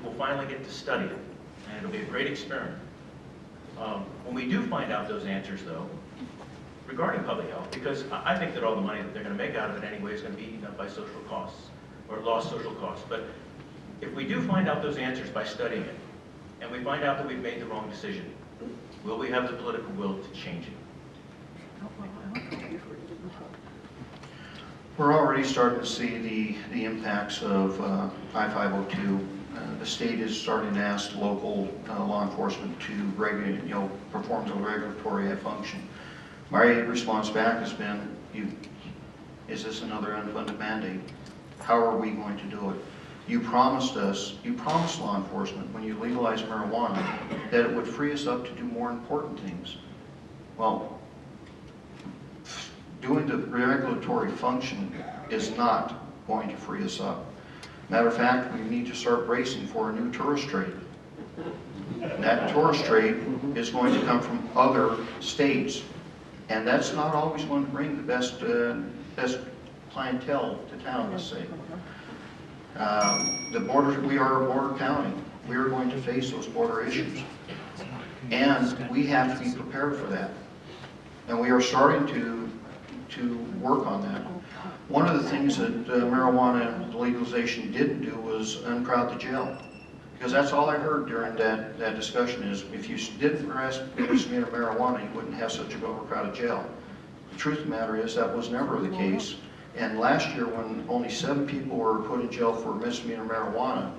who will finally get to study it, and it'll be a great experiment. When we do find out those answers, though, regarding public health, because I think that all the money that they're going to make out of it anyway is going to be eaten up by social costs, or lost social costs. But if we do find out those answers by studying it, and we find out that we've made the wrong decision, will we have the political will to change it? We're already starting to see the impacts of I-502. The state is starting to ask local law enforcement to perform the regulatory function. My response back has been, is this another unfunded mandate? How are we going to do it? You promised law enforcement when you legalized marijuana that it would free us up to do more important things. Well, doing the regulatory function is not going to free us up. Matter of fact, we need to start bracing for a new tourist trade. And that tourist trade is going to come from other states, and that's not always going to bring the best clientele to town, let's say. We are a border county. We are going to face those border issues, and we have to be prepared for that. And we are starting to work on that. One of the things that marijuana legalization didn't do was uncrowd the jail, because that's all I heard during that discussion is if you didn't arrest misdemeanor marijuana, you wouldn't have such an overcrowded jail. The truth of the matter is that was never the case. And last year, when only 7 people were put in jail for misdemeanor marijuana,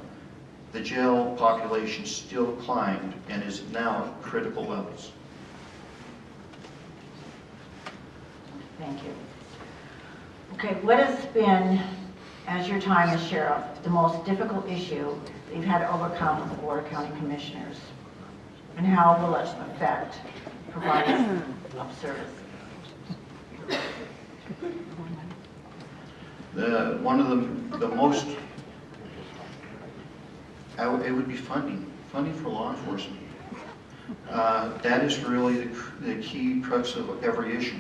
the jail population still climbed and is now at critical levels. Thank you. Okay, what has been, as your time as sheriff, the most difficult issue that you've had to overcome with the Board of County Commissioners? And how will it affect providing of service? One of the most, it would be funding for law enforcement. That is really the key crux of every issue.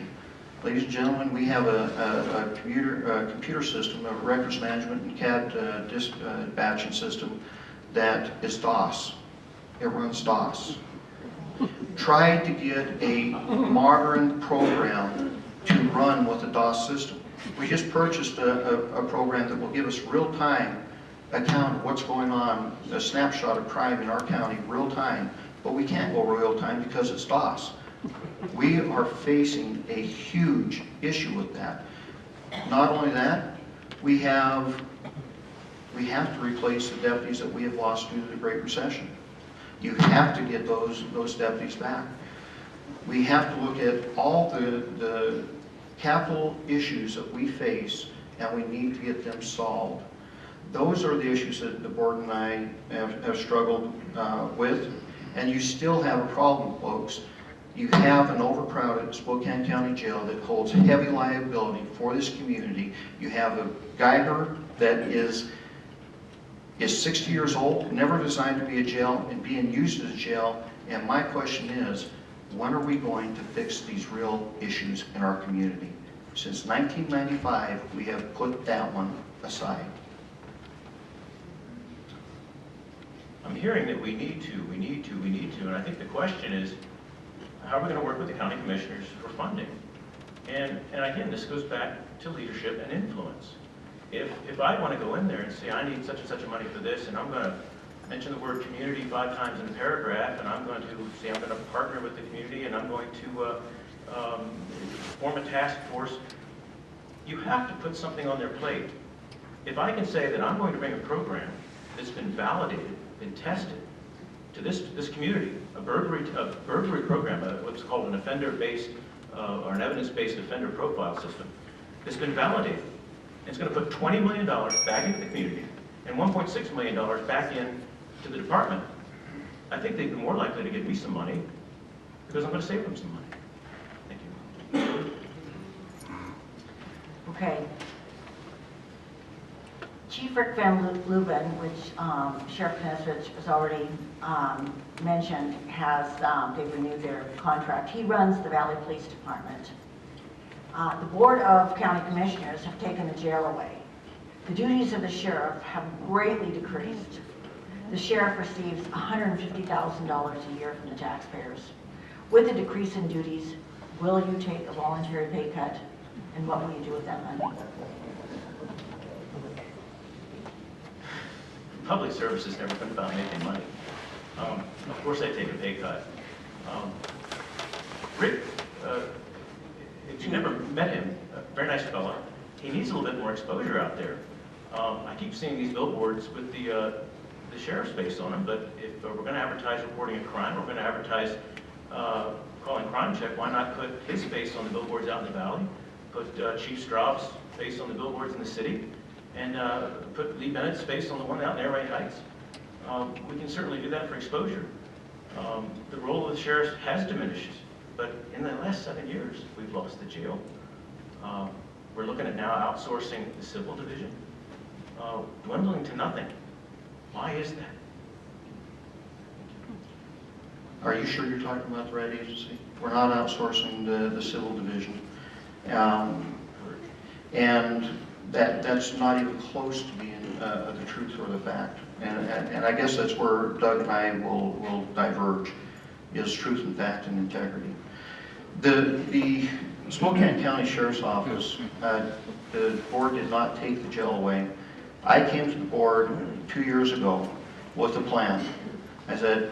Ladies and gentlemen, we have a computer system, a records management and CAD dispatching system that is DOS. It runs DOS. Try to get a modern program to run with a DOS system. We just purchased a program that will give us real-time account of what's going on, a snapshot of crime in our county, real-time, but we can't go real-time because it's DOS. We are facing a huge issue with that. Not only that, we have to replace the deputies that we have lost due to the Great Recession. You have to get those deputies back. We have to look at all the capital issues that we face, and we need to get them solved. Those are the issues that the board and I have struggled with, and you still have a problem, folks. You have an overcrowded Spokane County Jail that holds heavy liability for this community. You have a Geiger that is 60 years old, never designed to be a jail, and being used as a jail. And my question is, when are we going to fix these real issues in our community? Since 1995, we have put that one aside. I'm hearing that we need to, and I think the question is, how are we going to work with the county commissioners for funding? And again, this goes back to leadership and influence. If I want to go in there and say, I need such and such money for this, and I'm going to mention the word community 5 times in a paragraph, and I'm going to say I'm going to partner with the community, and I'm going to form a task force, you have to put something on their plate. If I can say that I'm going to bring a program that's been validated, been tested, to this community, a burglary program, what's called an offender-based or an evidence-based offender profile system, that's been validated. It's going to put $20 million back into the community and $1.6 million back into the department. I think they'd be more likely to give me some money because I'm going to save them some money. Thank you. Okay. Chief Rick Van Leuven, which Sheriff Knezovich has already mentioned, they've renewed their contract. He runs the Valley Police Department. The Board of County Commissioners have taken the jail away. The duties of the sheriff have greatly decreased. the sheriff receives $150,000 a year from the taxpayers. With the decrease in duties, will you take a voluntary pay cut, and what will you do with that money? Public service has never been about making money. Of course I take a pay cut. Rick, if you never met him, a very nice fella, he needs a little bit more exposure out there. I keep seeing these billboards with the sheriff's face on them, but if we're going to advertise reporting a crime, we're going to advertise calling crime check, why not put his face on the billboards out in the valley, put Chief Straub's face on the billboards in the city, and put Lee Bennett's face on the one out in Air Raid Heights. We can certainly do that for exposure. The role of the sheriff has diminished, but in the last 7 years, we've lost the jail. We're looking at now outsourcing the civil division, dwindling to nothing. Why is that? Are you sure you're talking about the right agency? We're not outsourcing the civil division. And that's not even close to being the truth or the fact. And I guess that's where Doug and I will diverge, is truth and fact and integrity. The Spokane County Sheriff's Office, the board did not take the jail away. I came to the board 2 years ago with a plan. I said,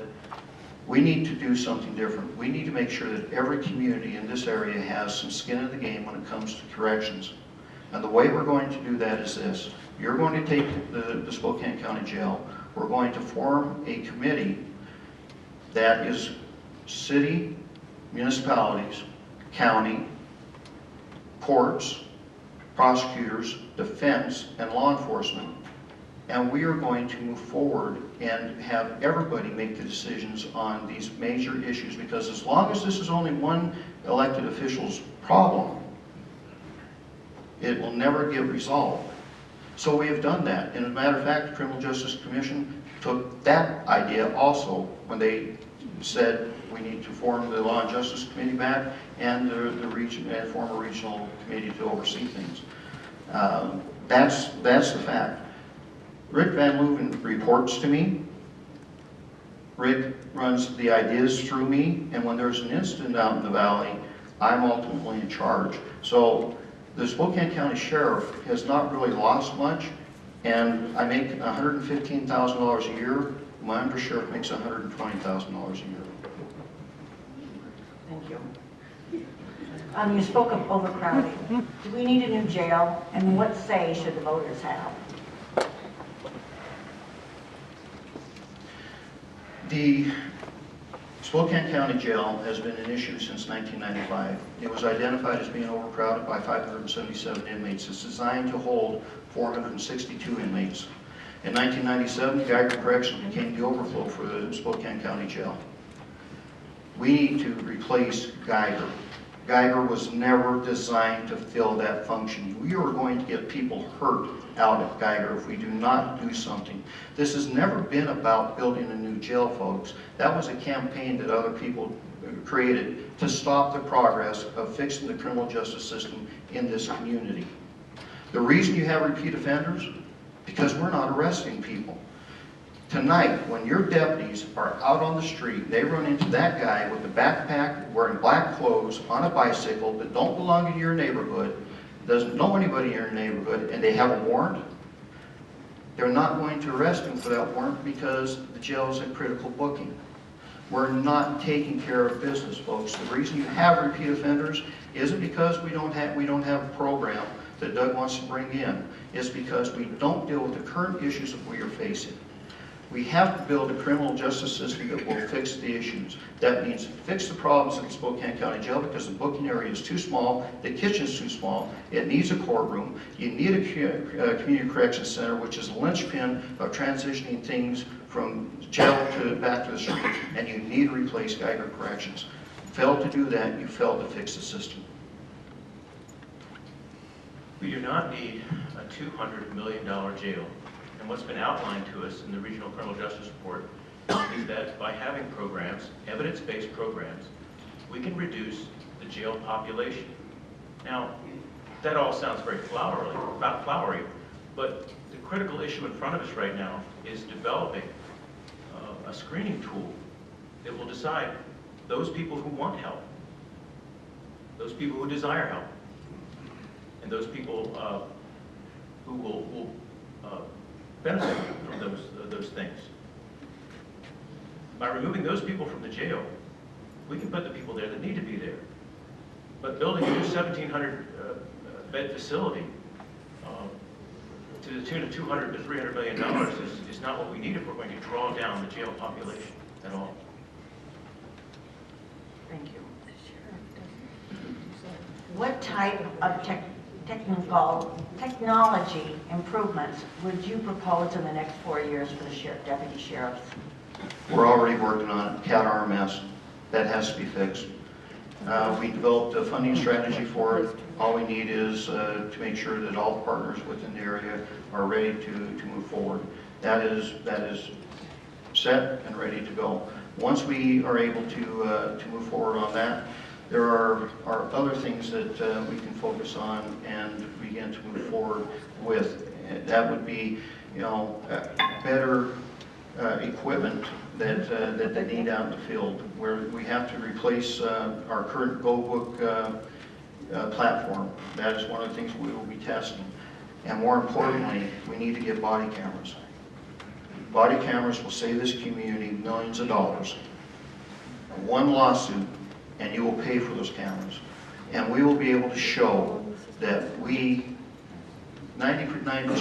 we need to do something different. We need to make sure that every community in this area has some skin in the game when it comes to corrections. And the way we're going to do that is this. You're going to take the Spokane County Jail. We're going to form a committee that is city, municipalities, county, courts, prosecutors, defense, and law enforcement. And we are going to move forward and have everybody make the decisions on these major issues, because as long as this is only one elected official's problem, it will never get resolved. So we have done that. And as a matter of fact, the Criminal Justice Commission took that idea also when they said we need to form the Law and Justice Committee back and the region and form a regional committee to oversee things. That's the fact. Rick Van Leuven reports to me. Rick runs the ideas through me, and when there's an incident out in the valley, I'm ultimately in charge. So the Spokane County Sheriff has not really lost much, and I make $115,000 a year. My undersheriff makes $120,000 a year. Thank you. You spoke of overcrowding. Do we need a new jail, and what say should the voters have? The Spokane County Jail has been an issue since 1995. It was identified as being overcrowded by 577 inmates. It's designed to hold 462 inmates. In 1997, Geiger Corrections became the overflow for the Spokane County Jail. We need to replace Geiger. Geiger was never designed to fill that function. We are going to get people hurt out at Geiger if we do not do something. This has never been about building a new jail, folks. That was a campaign that other people created to stop the progress of fixing the criminal justice system in this community. The reason you have repeat offenders? Because we're not arresting people. Tonight, when your deputies are out on the street, they run into that guy with a backpack, wearing black clothes, on a bicycle that don't belong in your neighborhood, doesn't know anybody in your neighborhood, and they have a warrant, they're not going to arrest him for that warrant because the jail is a critical booking. We're not taking care of business, folks. The reason you have repeat offenders isn't because we don't have a program that Doug wants to bring in. It's because we don't deal with the current issues that we are facing. We have to build a criminal justice system that will fix the issues. That means fix the problems at the Spokane County Jail because the booking area is too small, the kitchen's too small, it needs a courtroom, you need a community corrections center, which is a linchpin of transitioning things from jail to back to the street, and you need to replace Geiger Corrections. Failed to do that, you failed to fix the system. We do not need a $200 million jail. And what's been outlined to us in the Regional Criminal Justice Report is that by having programs, evidence-based programs, we can reduce the jail population. Now, that all sounds very flowery, but the critical issue in front of us right now is developing a screening tool that will decide those people who want help, those people who desire help, and those people who will benefit from those things. By removing those people from the jail, we can put the people there that need to be there. But building a new 1,700 bed facility to the tune of $200 to $300 million is not what we need if we're going to draw down the jail population at all. Thank you. What type of technology improvements would you propose in the next 4 years for the deputy sheriffs? We're already working on it, CAT RMS. That has to be fixed. We developed a funding strategy for it. All we need is to make sure that all the partners within the area are ready to move forward. That is set and ready to go. Once we are able to move forward on that, there are other things that we can focus on and begin to move forward with. That would be, better equipment that they need out in the field, where we have to replace our current GoBook platform. That is one of the things we will be testing. And more importantly, we need to get body cameras. Body cameras will save this community millions of dollars. One lawsuit, and you will pay for those cameras. And we will be able to show that 99%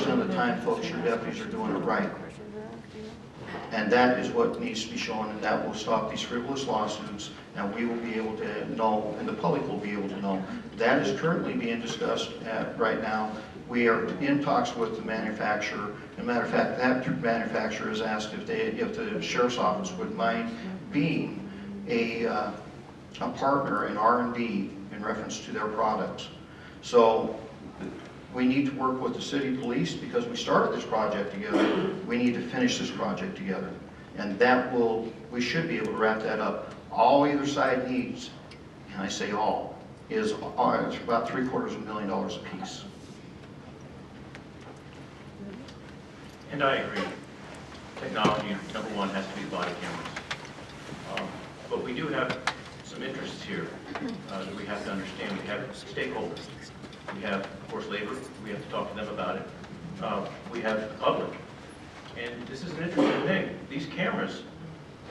of the time, folks, your deputies are doing it right. And that is what needs to be shown, and that will stop these frivolous lawsuits, and we will be able to know, and the public will be able to know. That is currently being discussed right now. We are in talks with the manufacturer. As a matter of fact, that manufacturer has asked if the sheriff's office would mind being a partner in R&D in reference to their products. So we need to work with the city police because we started this project together. We need to finish this project together. And we should be able to wrap that up. All either side needs, and I say all, is about $750,000 a piece. And I agree. Technology, number one, has to be body cameras. But we do have some interests here that we have to understand. We have stakeholders. We have, of course, labor. We have to talk to them about it. We have the public. And this is an interesting thing. These cameras,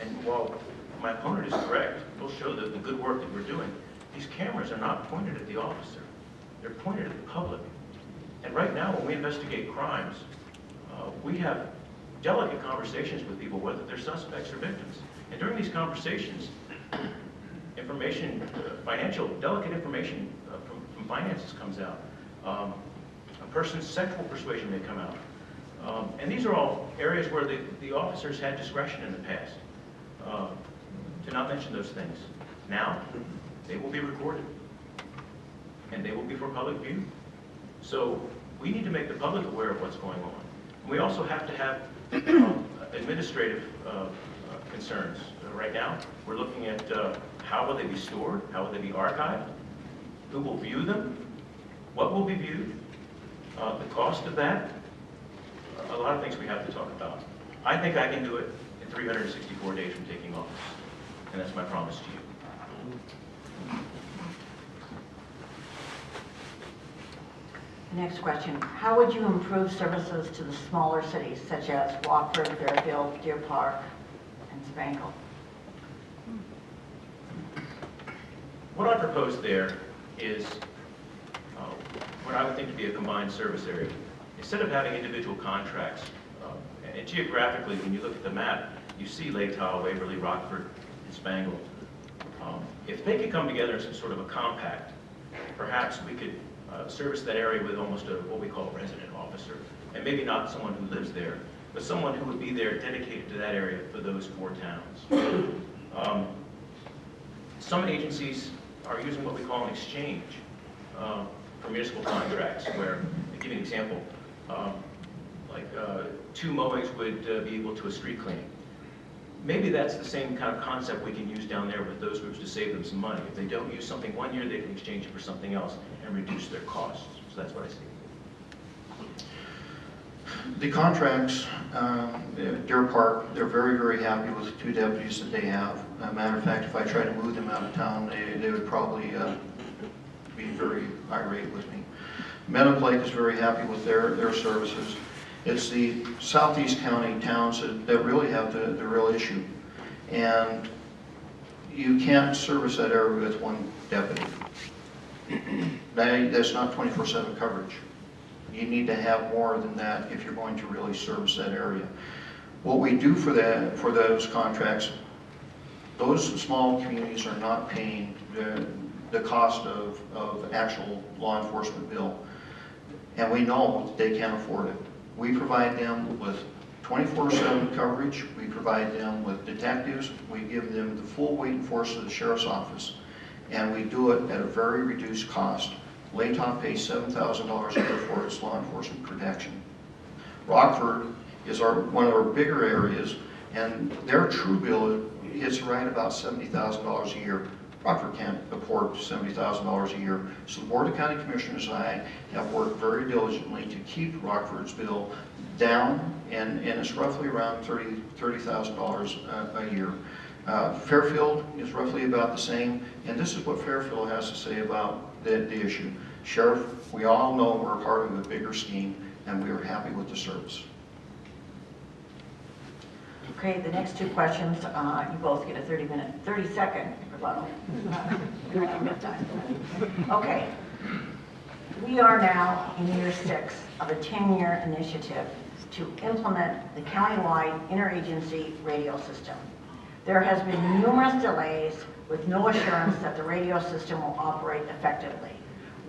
and while my opponent is correct, will show the good work that we're doing, these cameras are not pointed at the officer. They're pointed at the public. And right now, when we investigate crimes, we have delicate conversations with people, whether they're suspects or victims. And during these conversations, delicate information from finances comes out. A person's sexual persuasion may come out. And these are all areas where the officers had discretion in the past to not mention those things. Now, they will be recorded, and they will be for public view. So we need to make the public aware of what's going on. We also have to have administrative concerns. Right now, we're looking at how will they be stored, how will they be archived, who will view them, what will be viewed, the cost of that, a lot of things we have to talk about. I think I can do it in 364 days from taking office, and that's my promise to you. Next question. How would you improve services to the smaller cities such as Wofford, Fairfield, Deer Park, and Spangle? What I propose there is what I would think to be a combined service area. Instead of having individual contracts, and geographically, when you look at the map, you see Lake Tahoe, Waverly, Rockford, and Spangle. If they could come together in some sort of a compact, perhaps we could service that area with almost what we call a resident officer, and maybe not someone who lives there, but someone who would be there dedicated to that area for those 4 towns. Some agencies are using what we call an exchange for municipal contracts, where, to give you an example, like 2 mowings would be equal to a street cleaning. Maybe that's the same kind of concept we can use down there with those groups to save them some money. If they don't use something one year, they can exchange it for something else and reduce their costs. So that's what I see. The contracts, Deer Park, they're very, very happy with the 2 deputies that they have. As a matter of fact, if I tried to move them out of town, they would probably be very irate with me. Meadow Lake is very happy with their services. It's the southeast county towns that really have the real issue. And you can't service that area with 1 deputy. That's not 24/7 coverage. You need to have more than that if you're going to really service that area. What we do for those contracts, those small communities are not paying the cost of actual law enforcement bill. And we know that they can't afford it. We provide them with 24/7 coverage. We provide them with detectives. We give them the full weight and force of the sheriff's office. And we do it at a very reduced cost. Layton pays $7,000 a year for its law enforcement protection. Rockford is one of our bigger areas, and their true bill hits right about $70,000 a year. Rockford can't afford $70,000 a year. So the Board of County Commissioners and I have worked very diligently to keep Rockford's bill down, and it's roughly around $30,000 a year. Fairfield is roughly about the same, and this is what Fairfield has to say about the issue. Sheriff, we all know we're part of a bigger scheme, and we are happy with the service. Okay, the next 2 questions, you both get a 30-second rebuttal. 30-minute time. Okay. We are now in year 6 of a 10-year initiative to implement the countywide interagency radio system. There has been numerous delays with no assurance that the radio system will operate effectively.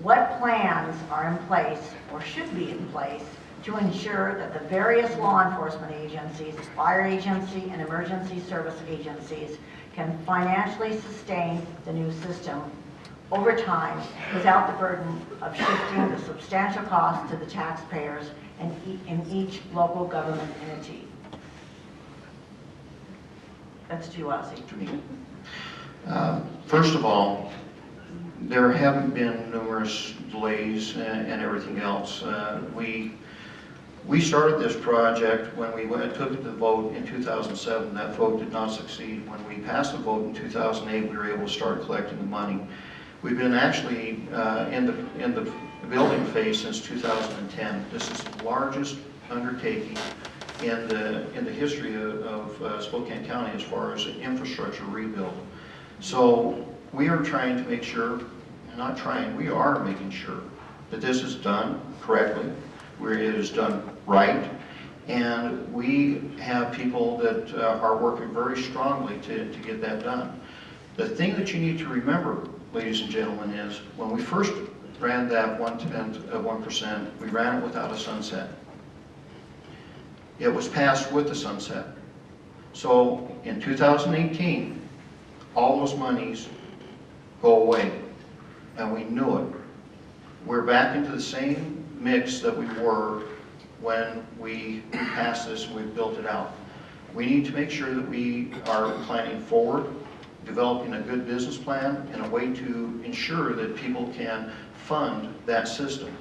What plans are in place or should be in place to ensure that the various law enforcement agencies, fire agency, and emergency service agencies can financially sustain the new system over time without the burden of shifting the substantial cost to the taxpayers in each local government entity? That's to you, Ozzie. To me. First of all, there haven't been numerous delays and everything else. We started this project when we took it to the vote in 2007. That vote did not succeed. When we passed the vote in 2008, we were able to start collecting the money. We've been actually in the building phase since 2010. This is the largest undertaking in the history of Spokane County as far as infrastructure rebuild. So we are trying to make sure, not trying, we are making sure that this is done correctly, where it is done right, and we have people that are working very strongly to get that done. The thing that you need to remember, ladies and gentlemen, is when we first ran that 1%, we ran it without a sunset. It was passed with the sunset. So in 2018, all those monies go away, and we knew it. We're back into the same mix that we were when we passed this and we built it out. We need to make sure that we are planning forward, developing a good business plan and a way to ensure that people can fund that system.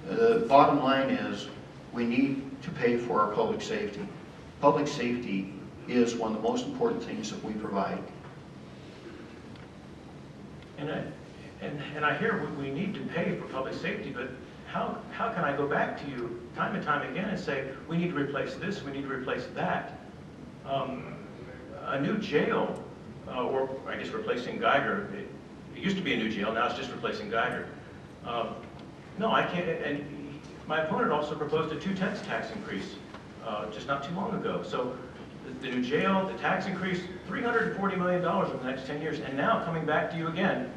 The bottom line is we need to pay for our public safety. Public safety is one of the most important things that we provide. And I hear we need to pay for public safety, but how can I go back to you time and time again and say, we need to replace this, we need to replace that? A new jail, or I guess replacing Geiger, it used to be a new jail, now it's just replacing Geiger. No, I can't, and my opponent also proposed a 2/10 tax increase just not too long ago. So the new jail, the tax increase, $340 million over the next 10 years, and now coming back to you again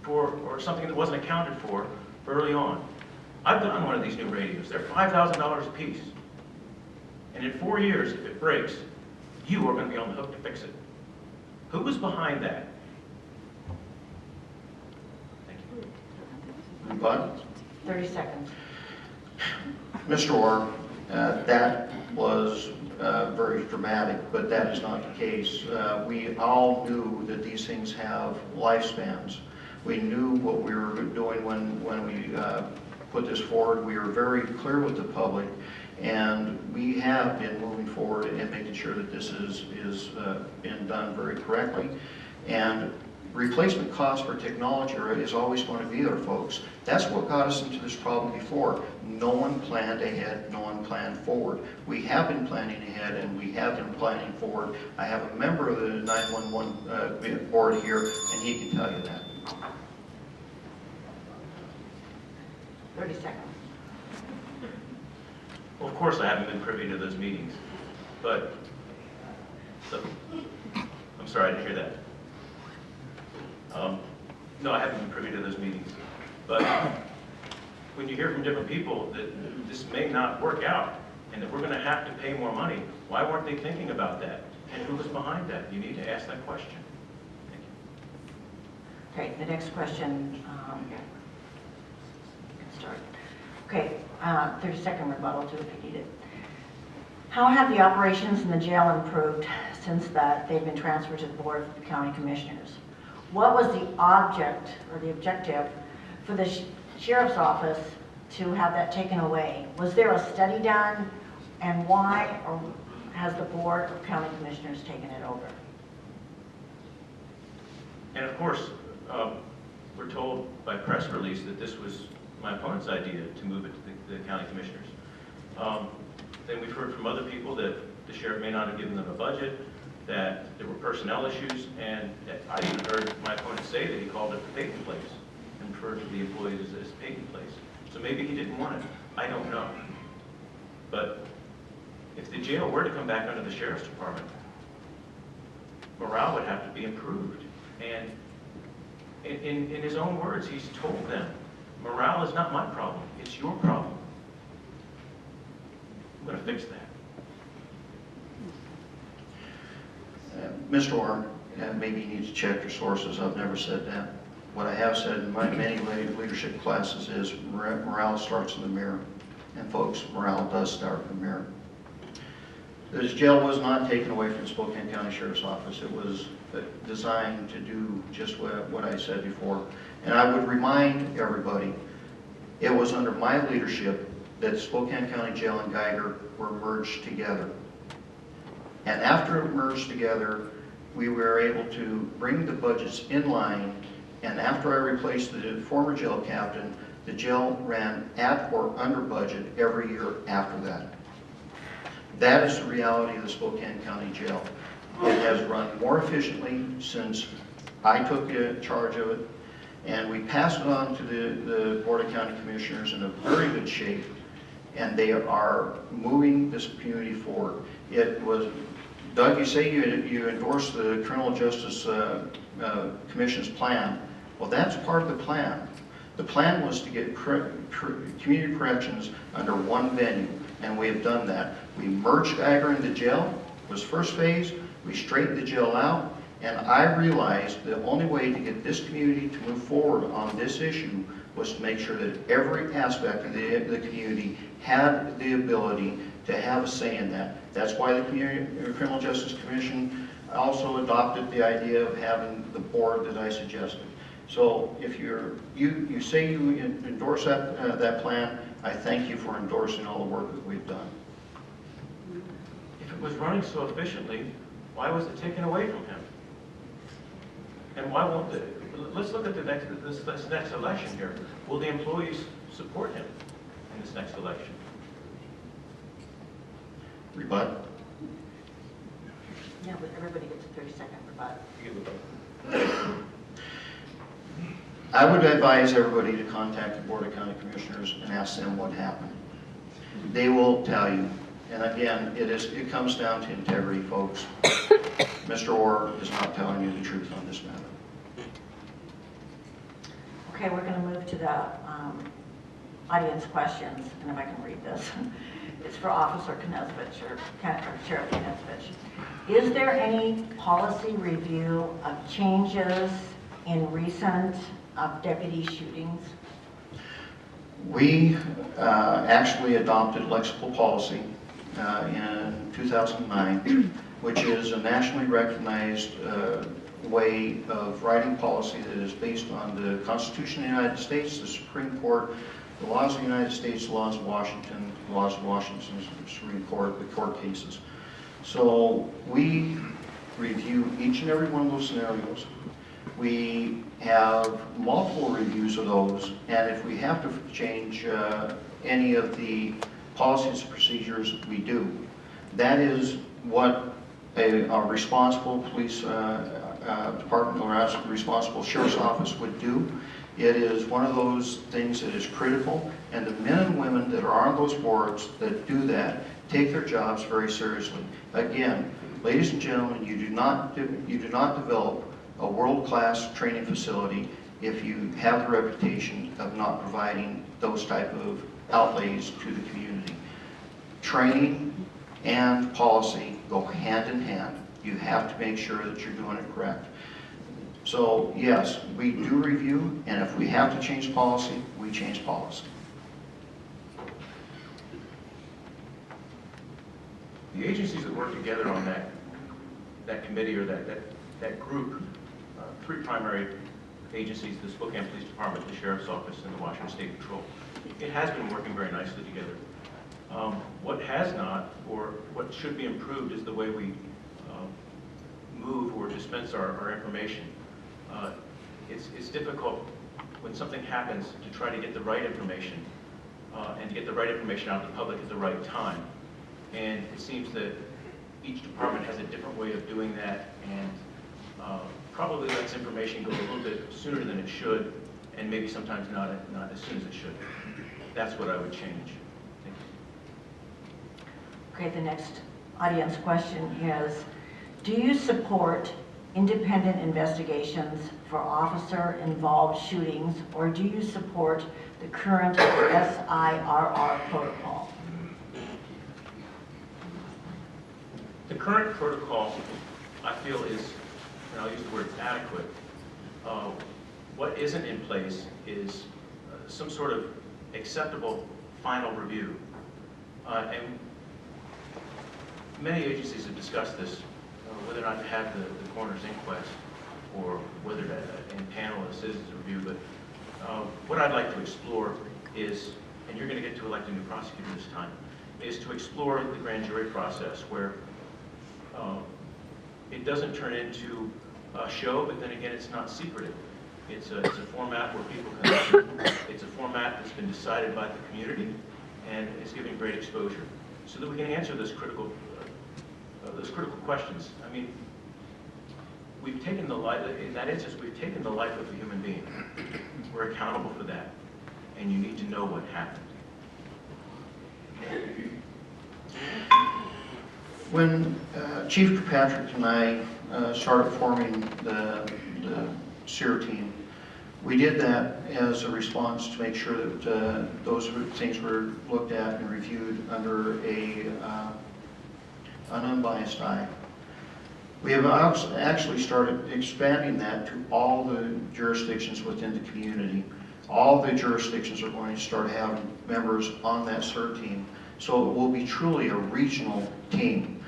for something that wasn't accounted for early on. I've gotten one of these new radios. They're $5,000 a piece. And in 4 years, if it breaks, you are going to be on the hook to fix it. Who was behind that? Thank you. But 30 seconds. Mr. Orr, that was very dramatic, but that is not the case. We all knew that these things have lifespans. We knew what we were doing when we put this forward. We were very clear with the public, And we have been moving forward and making sure that this is been done very correctly. And replacement cost for technology is always going to be there, folks. That's what got us into this problem before. No one planned ahead, no one planned forward. We have been planning ahead and we have been planning forward. I have a member of the 911 board here, and he can tell you that. 30 seconds. Well, of course, I haven't been privy to those meetings, but, I'm sorry, I didn't hear that. No, I haven't been privy to those meetings, but when you hear from different people that this may not work out and that we're going to have to pay more money, why weren't they thinking about that? And who was behind that? You need to ask that question. Thank you. Okay, the next question, you can start. Okay, 30-second rebuttal too if you need it. How have the operations in the jail improved since that they've been transferred to the Board of County Commissioners? What was the object or the objective for the Sheriff's Office to have that taken away? Was there a study done, and why, or has the Board of County Commissioners taken it over? And of course, we're told by press release that this was my opponent's idea to move it to the county commissioners. Then we've heard from other people that the sheriff may not have given them a budget, that there were personnel issues, and I even heard my opponent say that he called it the Peyton place and referred to the employees as Peyton place. So maybe he didn't want it. I don't know. But if the jail were to come back under the sheriff's department, morale would have to be improved. And in his own words, he's told them, morale is not my problem, it's your problem. I'm going to fix that. Mr. Orr, maybe you need to check your sources. I've never said that. What I have said in my many leadership classes is morale starts in the mirror. And folks, morale does start in the mirror. This jail was not taken away from the Spokane County Sheriff's Office. It was designed to do just what I said before. And I would remind everybody, it was under my leadership that Spokane County Jail and Geiger were merged together. And after it merged together, we were able to bring the budgets in line, and after I replaced the former jail captain, the jail ran at or under budget every year after that. That is the reality of the Spokane County Jail. It has run more efficiently since I took charge of it, and we passed it on to the Board of County Commissioners in a very good shape, and they are moving this community forward. It was, Doug, you say you endorsed the Criminal Justice Commission's plan. Well, that's part of the plan. The plan was to get community corrections under one venue, and we have done that. We merged Geiger into jail, was first phase. We straightened the jail out, and I realized the only way to get this community to move forward on this issue was to make sure that every aspect of the community had the ability to have a say in that. That's why the Criminal Justice Commission also adopted the idea of having the board that I suggested. So if you say you endorse that plan, I thank you for endorsing all the work that we've done. If it was running so efficiently, why was it taken away from him? And why won't the, let's look at this next election here. Will the employees support him in this next election? Rebut? Yeah, but everybody gets a 30-second rebut. I would advise everybody to contact the Board of County Commissioners and ask them what happened. They will tell you. And again, it comes down to integrity, folks. Mr. Orr is not telling you the truth on this matter. Okay, we're going to move to the audience questions, and if I can read this. It's for Officer Knezovich, or Sheriff Knezovich. Is there any policy review of changes in recent deputy shootings? We actually adopted lexical policy in 2009, which is a nationally recognized way of writing policy that is based on the Constitution of the United States, the Supreme Court, the laws of the United States, the laws of Washington, laws of Washington Supreme Court, the court cases. So we review each and every one of those scenarios. We have multiple reviews of those, and if we have to change any of the policies and procedures, we do. That is what a responsible police department or a responsible sheriff's office would do. It is one of those things that is critical, and the men and women that are on those boards that do that take their jobs very seriously. Again, ladies and gentlemen, you do not develop a world-class training facility if you have the reputation of not providing those type of outlays to the community. Training and policy go hand in hand. You have to make sure that you're doing it correct. So yes, we do review, and if we have to change policy, we change policy. The agencies that work together on that committee or that group, three primary agencies, the Spokane Police Department, the Sheriff's Office, and the Washington State Patrol, it has been working very nicely together. What has not, or what should be improved, is the way we move or dispense our information. It's difficult when something happens to try to get the right information and to get the right information out to the public at the right time. And it seems that each department has a different way of doing that, and probably lets information go a little bit sooner than it should, and maybe sometimes not as soon as it should. That's what I would change. Thank you. Okay, the next audience question is, do you support independent investigations for officer-involved shootings, or do you support the current SIRR protocol? The current protocol, I feel, is, and I'll use the word adequate. What isn't in place is some sort of acceptable final review. And many agencies have discussed this, whether or not to have the coroner's inquest or whether to impanel a citizen's review. But what I'd like to explore is, and you're going to get to elect a new prosecutor this time, is to explore the grand jury process where it doesn't turn into a show, but then again, it's not secretive. It's a format where people can, it's a format that's been decided by the community, and it's giving great exposure so that we can answer those critical questions. I mean, we've taken the life, in that instance, we've taken the life of a human being. We're accountable for that, and you need to know what happened. When Chief Kirkpatrick and I started forming the SEER team, we did that as a response to make sure that those things were looked at and reviewed under an unbiased eye. We have actually started expanding that to all the jurisdictions within the community. All the jurisdictions are going to start having members on that SEER team, so it will be truly a regional team.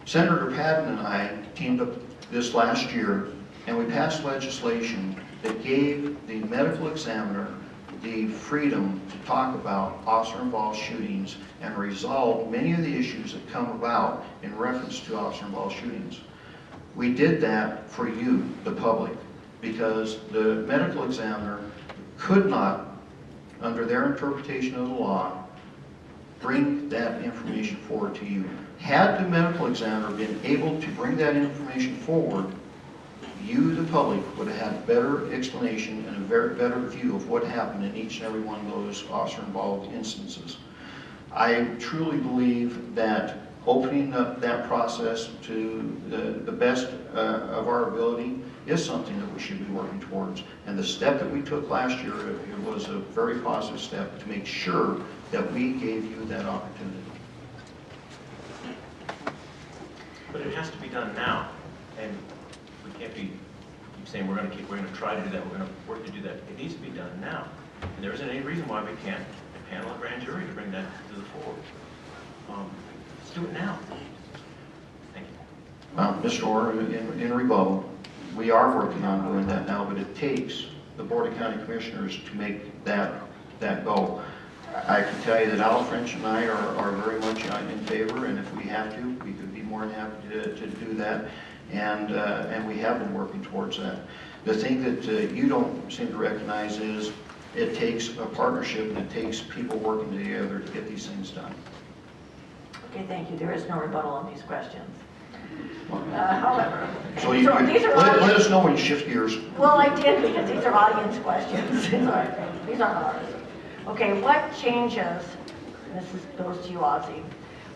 Senator Patton and I teamed up this last year, and we passed legislation that gave the medical examiner the freedom to talk about officer-involved shootings and resolve many of the issues that come about in reference to officer-involved shootings. We did that for you, the public, because the medical examiner could not, under their interpretation of the law, bring that information forward to you. Had the medical examiner been able to bring that information forward, you, the public, would have had a better explanation and a better view of what happened in each and every one of those officer-involved instances. I truly believe that opening up that process to the best of our ability is something that we should be working towards. And the step that we took last year, it was a very positive step to make sure that we gave you that opportunity. But it has to be done now, and we can't keep saying we're going to try to do that, we're going to work to do that. It needs to be done now, and there isn't any reason why we can't panel a grand jury to bring that to the fore. Let's do it now. Thank you. Mr. Orr, in rebuttal, we are working on doing that now, but it takes the Board of County Commissioners to make that go. I can tell you that Al French and I are very much in favor, and if we have to, we could be more than happy to do that, and we have been working towards that. The thing that you don't seem to recognize is it takes a partnership and it takes people working together to get these things done. Okay, thank you. There is no rebuttal on these questions. However, So these are let us know when you shift gears. Well, I did, because these are audience questions. These aren't ours. Okay, what changes, goes to you, Ozzie,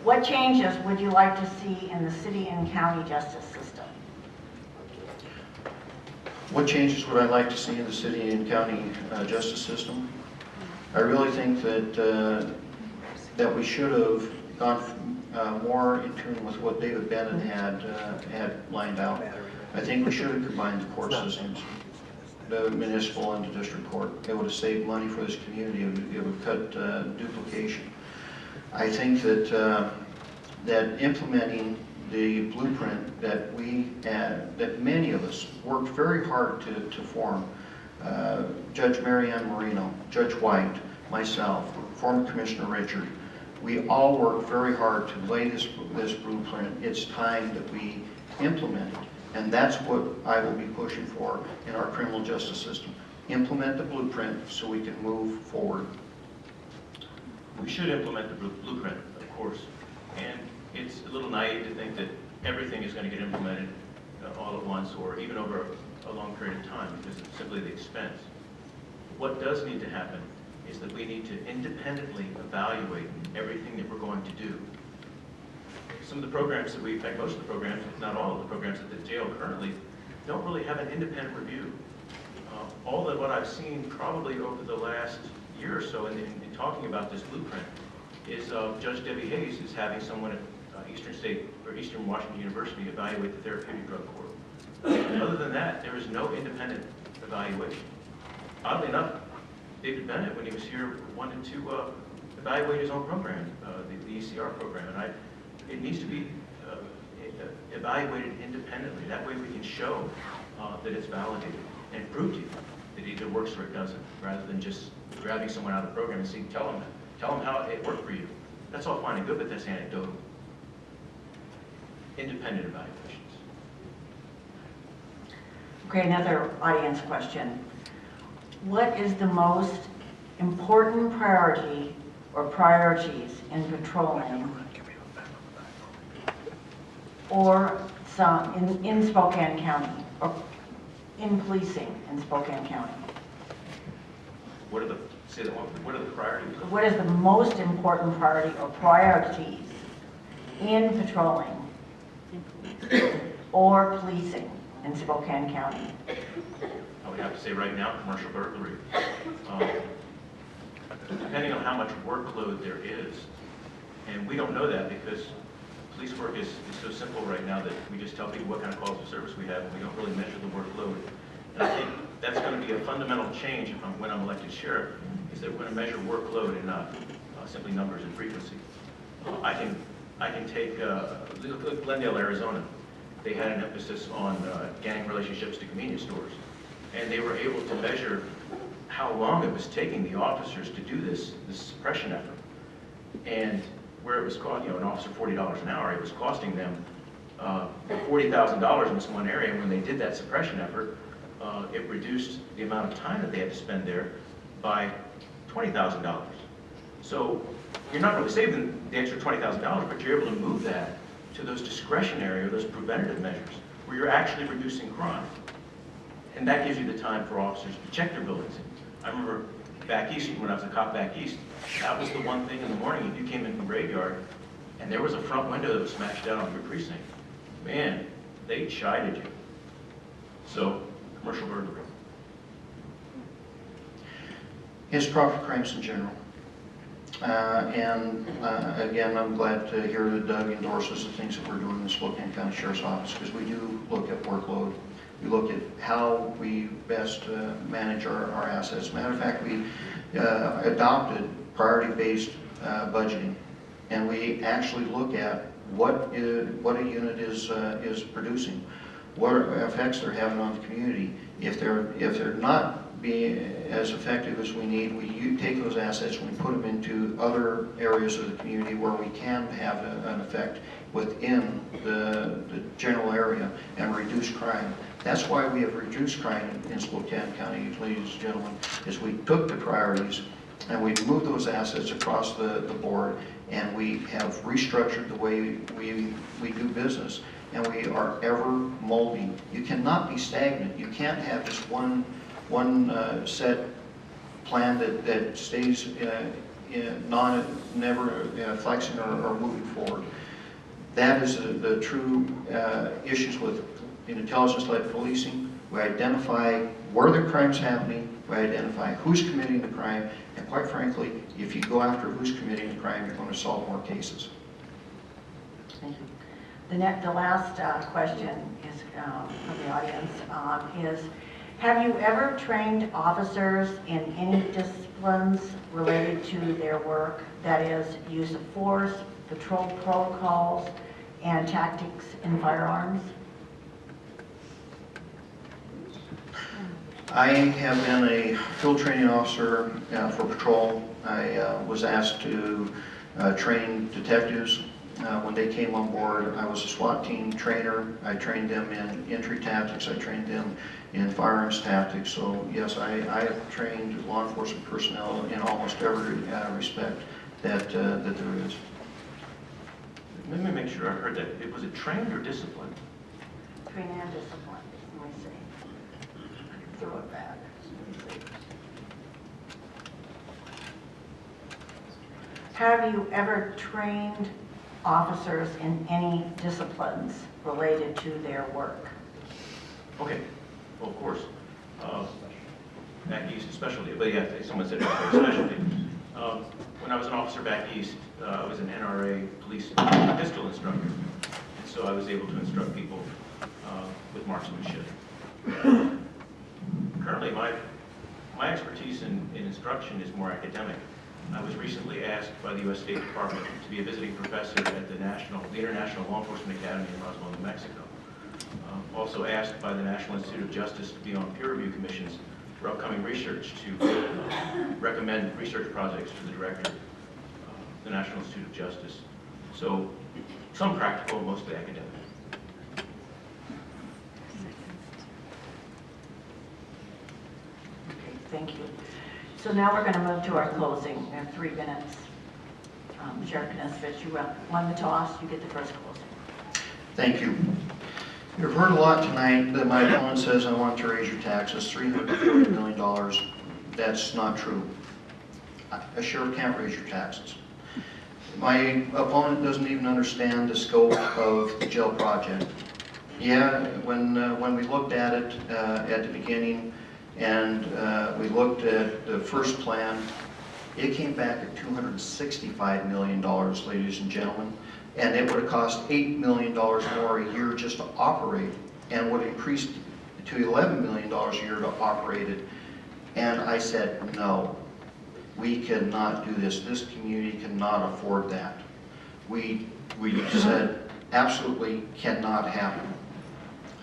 what changes would you like to see in the city and county justice system? What changes would I like to see in the city and county justice system? I really think that that we should have gone more in tune with what David Bennett had lined out. I think we should have combined the court systems, the municipal and the district court. It would have saved money for this community. It would cut duplication. I think that that implementing the blueprint that that many of us worked very hard to form, Judge Marianne Marino, Judge White, myself, former Commissioner Richard, we all worked very hard to lay this blueprint. It's time that we implement it. And that's what I will be pushing for in our criminal justice system. Implement the blueprint so we can move forward. We should implement the blueprint, of course. And it's a little naive to think that everything is going to get implemented all at once or even over a long period of time because it's simply the expense. What does need to happen is that we need to independently evaluate everything that we're going to do. Some of the programs that in fact most of the programs, if not all of the programs at the jail currently, don't really have an independent review. All of what I've seen probably over the last year or so in talking about this blueprint is Judge Debbie Hayes is having someone at Eastern Washington University evaluate the therapeutic drug court. Other than that, there is no independent evaluation. Oddly enough, David Bennett, when he was here, wanted to evaluate his own program, the ECR program, and it needs to be evaluated independently. That way we can show that it's validated and prove to you that it either works or it doesn't, rather than just grabbing someone out of the program and saying, tell them how it worked for you. That's all fine and good, but that's anecdotal. Independent evaluations. Okay, another audience question. What is the most important priority or priorities in patrolling or in Spokane County or in policing in Spokane County? What are the priorities? What is the most important priority or priorities in patrolling or policing in Spokane County? I would have to say right now, commercial burglary. Depending on how much workload there is, and we don't know that because police work is so simple right now that we just tell people what kind of calls of service we have and we don't really measure the workload. And I think that's going to be a fundamental change when I'm elected sheriff, is that we're going to measure workload and not simply numbers and frequency. I can take Glendale, Arizona. They had an emphasis on gang relationships to convenience stores, and they were able to measure how long it was taking the officers to do this suppression effort. And where it was costing, an officer $40 an hour, it was costing them $40,000 in this one area. And when they did that suppression effort, it reduced the amount of time that they had to spend there by $20,000. So you're not really saving the extra $20,000, but you're able to move that to those discretionary or those preventative measures where you're actually reducing crime. And that gives you the time for officers to check their buildings. I remember back east, when I was a cop back east, that was the one thing in the morning, if you came in from graveyard and there was a front window that was smashed down on your precinct, man, they chided you. So, commercial burglary. His property crimes in general. Again, I'm glad to hear that Doug endorses the things that we're doing in the Spokane County Sheriff's Office, because we do look at workload. We look at how we best manage our assets. Matter of fact, we adopted priority-based budgeting, and we actually look at what a unit is producing, what effects they're having on the community. If they're not be as effective as we need, we take those assets and we put them into other areas of the community where we can have an effect within the general area and reduce crime. That's why we have reduced crime in Spokane County, ladies and gentlemen, is we took the priorities and we moved those assets across the board, and we have restructured the way we do business, and we are ever molding. You cannot be stagnant. You can't have just one set plan that stays never flexing or moving forward. That is the true issues with intelligence-led policing. We identify where the crime's happening, we identify who's committing the crime, and quite frankly, if you go after who's committing the crime, you're going to solve more cases. Thank you. The last question is from the audience is, have you ever trained officers in any disciplines related to their work, that is, use of force, patrol protocols, and tactics in firearms? I have been a field training officer for patrol. I was asked to train detectives when they came on board. I was a SWAT team trainer. I trained them in entry tactics. I trained them in firearms tactics. So yes, I have trained law enforcement personnel in almost every respect that there is. Let me make sure I heard that. Was it trained or disciplined? Train and discipline, let me see. Throw it back. Have you ever trained officers in any disciplines related to their work? Okay, well, of course. Back east, especially, but yeah, someone said especially. When I was an officer back east, I was an NRA police pistol instructor, and so I was able to instruct people with marksmanship. Currently, my expertise in instruction is more academic. I was recently asked by the U.S. State Department to be a visiting professor at the International Law Enforcement Academy in Roswell, New Mexico. Also asked by the National Institute of Justice to be on peer review commissions for upcoming research to recommend research projects to the director of the National Institute of Justice. So some practical, mostly academic. Okay, thank you. So now we're going to move to our closing. We have 3 minutes. Sheriff Knezovich, you won the toss. You get the first closing. Thank you. You've heard a lot tonight that my opponent says I want to raise your taxes, $340 million. That's not true. A sheriff can't raise your taxes. My opponent doesn't even understand the scope of the jail project. Yeah, when we looked at it at the beginning and we looked at the first plan, it came back at $265 million, ladies and gentlemen. And it would have cost $8 million more a year just to operate, and would increase to $11 million a year to operate it. And I said, no, we cannot do this. This community cannot afford that. We said, absolutely cannot happen.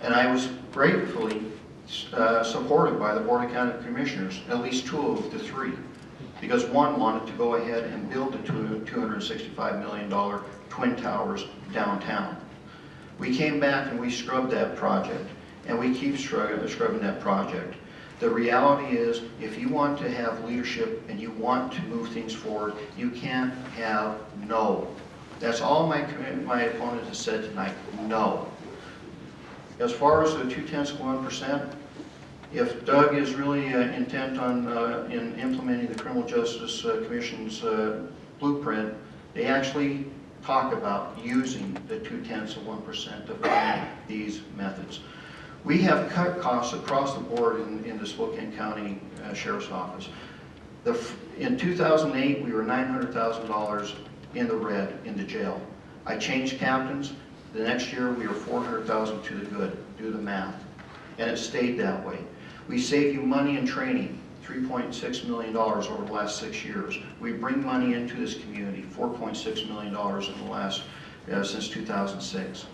And I was gratefully supported by the Board of County Commissioners, at least 2 of the 3, because one wanted to go ahead and build the $265 million Twin Towers downtown. We came back and we scrubbed that project, and we keep scrubbing that project. The reality is, if you want to have leadership and you want to move things forward, you can't have no. That's all my opponent has said tonight, no. As far as the 0.2%, if Doug is really intent on in implementing the Criminal Justice Commission's blueprint, they actually talk about using the 0.2% to fund these methods. We have cut costs across the board in the Spokane County Sheriff's Office. In 2008, we were $900,000 in the red in the jail. I changed captains. The next year, we were $400,000 to the good. Do the math. And it stayed that way. We save you money in training, $3.6 million over the last 6 years. We bring money into this community, $4.6 million in the last, since 2006.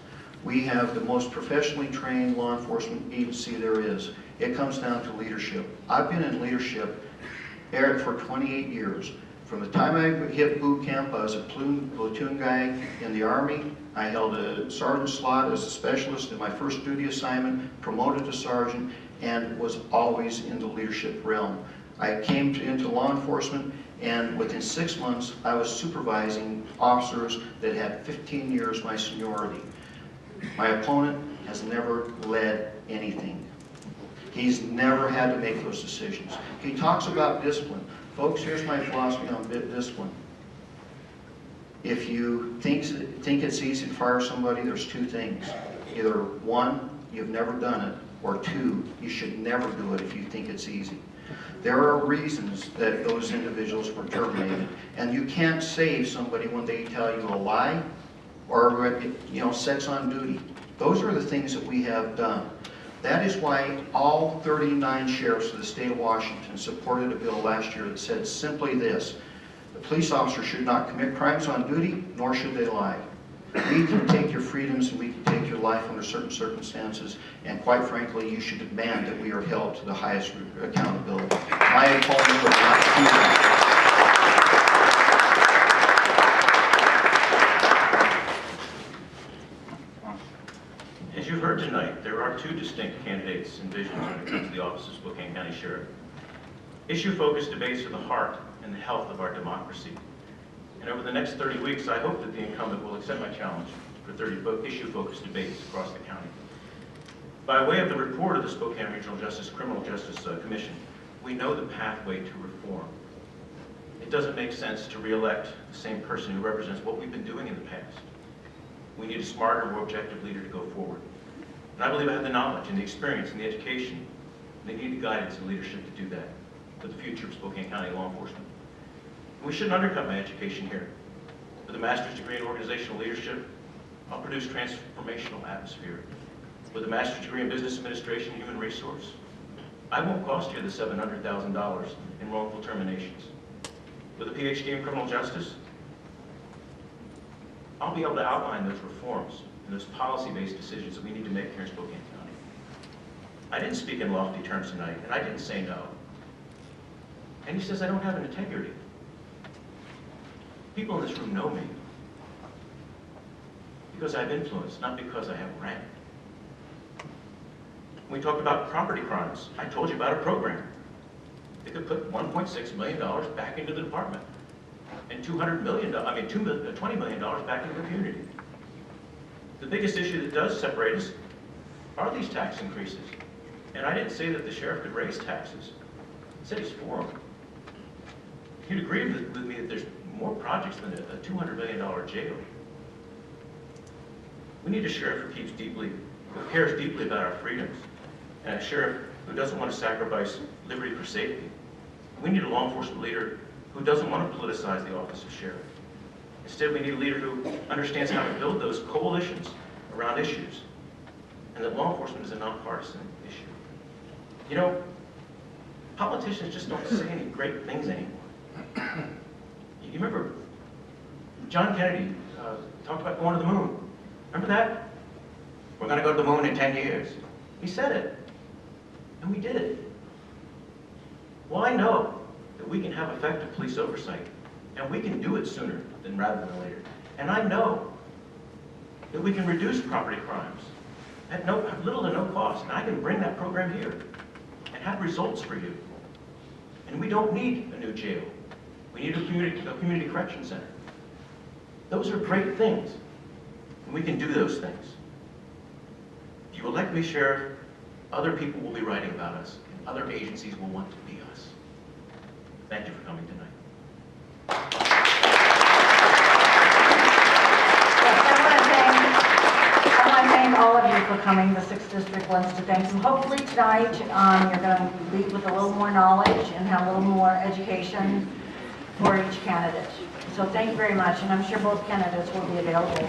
We have the most professionally trained law enforcement agency there is, It comes down to leadership. I've been in leadership, Eric, for 28 years. From the time I hit boot camp, I was a platoon guy in the Army. I held a sergeant slot as a specialist in my first duty assignment, promoted to sergeant, and was always in the leadership realm. I came into law enforcement, and within 6 months, I was supervising officers that had 15 years my seniority. My opponent has never led anything. He's never had to make those decisions. He talks about discipline. Folks, here's my philosophy on discipline. If you think it's easy to fire somebody, there's two things. Either one, you've never done it, or two, you should never do it if you think it's easy. There are reasons that those individuals were terminated, and you can't save somebody when they tell you a lie or, sex on duty. Those are the things that we have done. That is why all 39 sheriffs of the state of Washington supported a bill last year that said simply this: the police officer should not commit crimes on duty, nor should they lie. We can take your freedoms and we can take your life under certain circumstances, and quite frankly, you should demand that we are held to the highest accountability. My opponent would not do that. As you've heard tonight, there are two distinct candidates and visions when it comes to the office of Spokane County Sheriff. Issue-focused debates are the heart and the health of our democracy. And over the next 30 weeks, I hope that the incumbent will accept my challenge for 30 issue-focused debates across the county. By way of the report of the Spokane Regional Criminal Justice Commission, we know the pathway to reform. It doesn't make sense to re-elect the same person who represents what we've been doing in the past. We need a smarter, more objective leader to go forward. And I believe I have the knowledge and the experience and the education. They need the guidance and leadership to do that for the future of Spokane County law enforcement. And we shouldn't undercut my education here. With a master's degree in organizational leadership, I'll produce transformational atmosphere. With a master's degree in business administration and human resource, I won't cost you the $700,000 in wrongful terminations. With a PhD in criminal justice, I'll be able to outline those reforms and those policy-based decisions that we need to make here in Spokane County. I didn't speak in lofty terms tonight, and I didn't say no. And he says I don't have an integrity. People in this room know me because I have influence, not because I have rank. When we talked about property crimes, I told you about a program. They could put $1.6 million back into the department and $20 million back into the community. The biggest issue that does separate us are these tax increases. And I didn't say that the sheriff could raise taxes. I said he's for them. You'd agree with me that there's more projects than a $200 million jail. We need a sheriff who cares deeply about our freedoms, and a sheriff who doesn't want to sacrifice liberty for safety. We need a law enforcement leader who doesn't want to politicize the office of sheriff. Instead, we need a leader who understands how to build those coalitions around issues, and that law enforcement is a nonpartisan issue. You know, politicians just don't say any great things anymore. You remember John Kennedy talked about going to the moon. Remember that? We're going to go to the moon in 10 years. He said it, and we did it. Well, I know that we can have effective police oversight, and we can do it sooner rather than later. And I know that we can reduce property crimes at little to no cost, and I can bring that program here and have results for you. And we don't need a new jail. We need a community correction center. Those are great things, and we can do those things. If you elect me sheriff, other people will be writing about us, and other agencies will want to be us. Thank you for coming tonight. I want to thank all of you for coming. The 6th District wants to thank you. Hopefully tonight you're going to leave with a little more knowledge and have a little more education for each candidate. So thank you very much, and I'm sure both candidates will be available